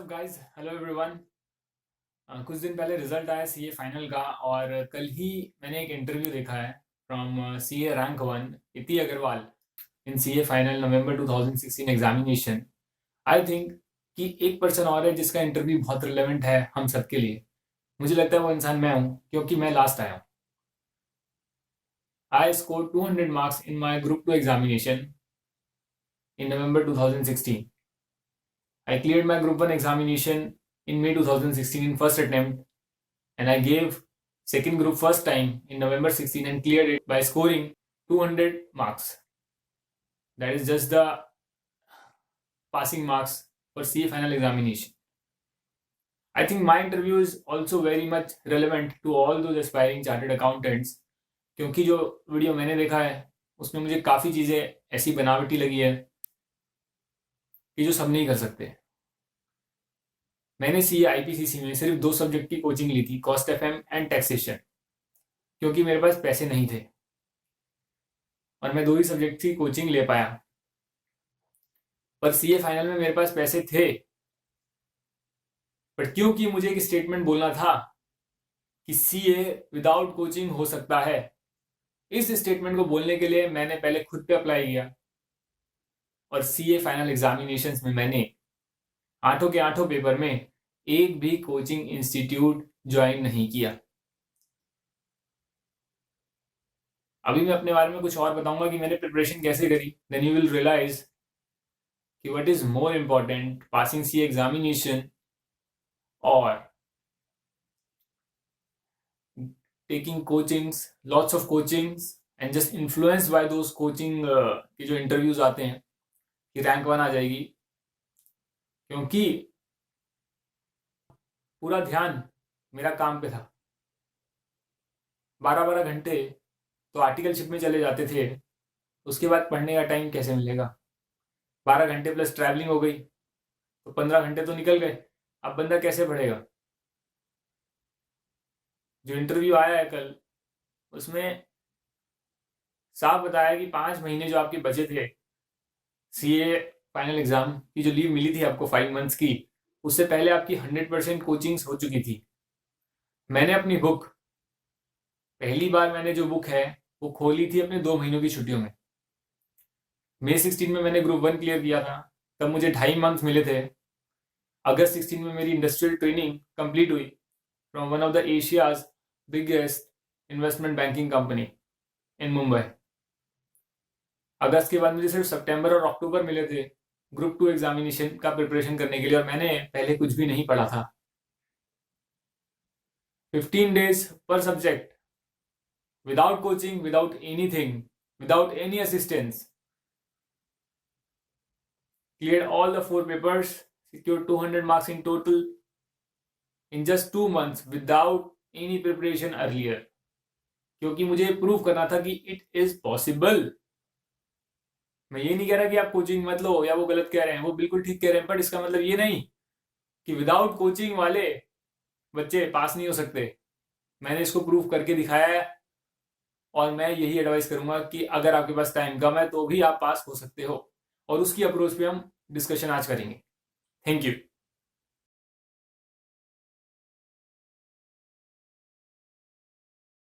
WhatsApp guys, hello everyone. कुछ दिन पहले रिजल्ट आया सीए फाइनल का और कल ही मैंने एक इंटरव्यू देखा है from CA rank one Iti Agarwal in CA final November 2016 examination. I think कि एक पर्सन और है जिसका इंटरव्यू बहुत रिलेवेंट है हम सबके लिए। मुझे लगता है वो इंसान मैं हूँ क्योंकि मैं लास्ट आया हूँ। I score 200 marks in my group two examination in November 2016। I cleared my Group 1 examination in May 2016 in first attempt, and I gave second group first time in November 16 and cleared it by scoring 200 marks. That is just the passing marks for CA final examination. I think my interview is also very much relevant to all those aspiring chartered accountants, क्योंकि जो video मैंने देखा है उसमें मुझे काफ़ी चीज़ें ऐसी बनावटी लगी है कि जो सब नहीं कर सकते। मैंने सीए आईपीसीसी में सिर्फ 2 सब्जेक्ट की कोचिंग ली थी, कॉस्ट एफएम एंड टैक्सेशन, क्योंकि मेरे पास पैसे नहीं थे और मैं 2 ही सब्जेक्ट की कोचिंग ले पाया। पर सीए फाइनल में मेरे पास पैसे थे, पर क्योंकि मुझे एक स्टेटमेंट बोलना था कि सीए विदाउट कोचिंग हो सकता है, इस स्टेटमेंट को बोलने के लिए मैंने पहले खुद पे अप्लाई किया और सीए फाइनल एग्जामिनेशंस में मैंने 8 के 8 पेपर में एक भी कोचिंग इंस्टीट्यूट ज्वाइन नहीं किया। अभी मैं अपने बारे में कुछ और बताऊंगा कि मैंने प्रिपरेशन कैसे करी। देन यू विल रियलाइज कि what is more important, passing C examination और taking coachings, lots of coachings and just influenced by those coaching के जो इंटरव्यूज आते हैं कि रैंक 1 आ जाएगी, क्योंकि पूरा ध्यान मेरा काम पे था। 12-12 घंटे तो आर्टिकलशिप में चले जाते थे, उसके बाद पढ़ने का टाइम कैसे मिलेगा? 12 घंटे प्लस ट्रैवलिंग हो गई तो 15 घंटे तो निकल गए। अब बंदा कैसे पढ़ेगा? जो इंटरव्यू आया है कल, उसमें साफ बताया कि 5 महीने जो आपके बचे थे सीए फाइनल एग्जाम की, जो लीव मिली थी आपको 5 मंथ्स की, उससे पहले आपकी 100% कोचिंग्स हो चुकी थी। मैंने अपनी बुक, पहली बार मैंने जो बुक है वो खोली थी अपने 2 महीनों की छुट्टियों में। मई 16 में मैंने ग्रुप 1 क्लियर किया था, तब मुझे 2.5 मंथ मिले थे। अगस्त 16 में मेरी इंडस्ट्रियल ट्रेनिंग कंप्लीट हुई from one of the Asia's biggest investment banking company in Mumbai. अगस्त के बाद मुझे सिर्फ सितंबर और अक्टूबर मिले थे ग्रुप 2 एग्जामिनेशन का प्रिपरेशन करने के लिए, और मैंने पहले कुछ भी नहीं पढ़ा था। 15 डेज पर subject, without coaching, without anything, without any assistance, cleared all the 4 papers, secured 200 marks in total in just 2 months without any preparation earlier, क्योंकि मुझे प्रूव करना था कि इट इज पॉसिबल। मैं ये नहीं कह रहा कि आप कोचिंग मत लो या वो गलत कह रहे हैं, वो बिल्कुल ठीक कह रहे हैं, बट इसका मतलब ये नहीं कि विदाउट कोचिंग वाले बच्चे पास नहीं हो सकते। मैंने इसको प्रूव करके दिखाया है और मैं यही एडवाइस करूंगा कि अगर आपके पास टाइम कम है तो भी आप पास हो सकते हो, और उसकी अप्रोच पे हम डिस्कशन आज करेंगे। Thank you.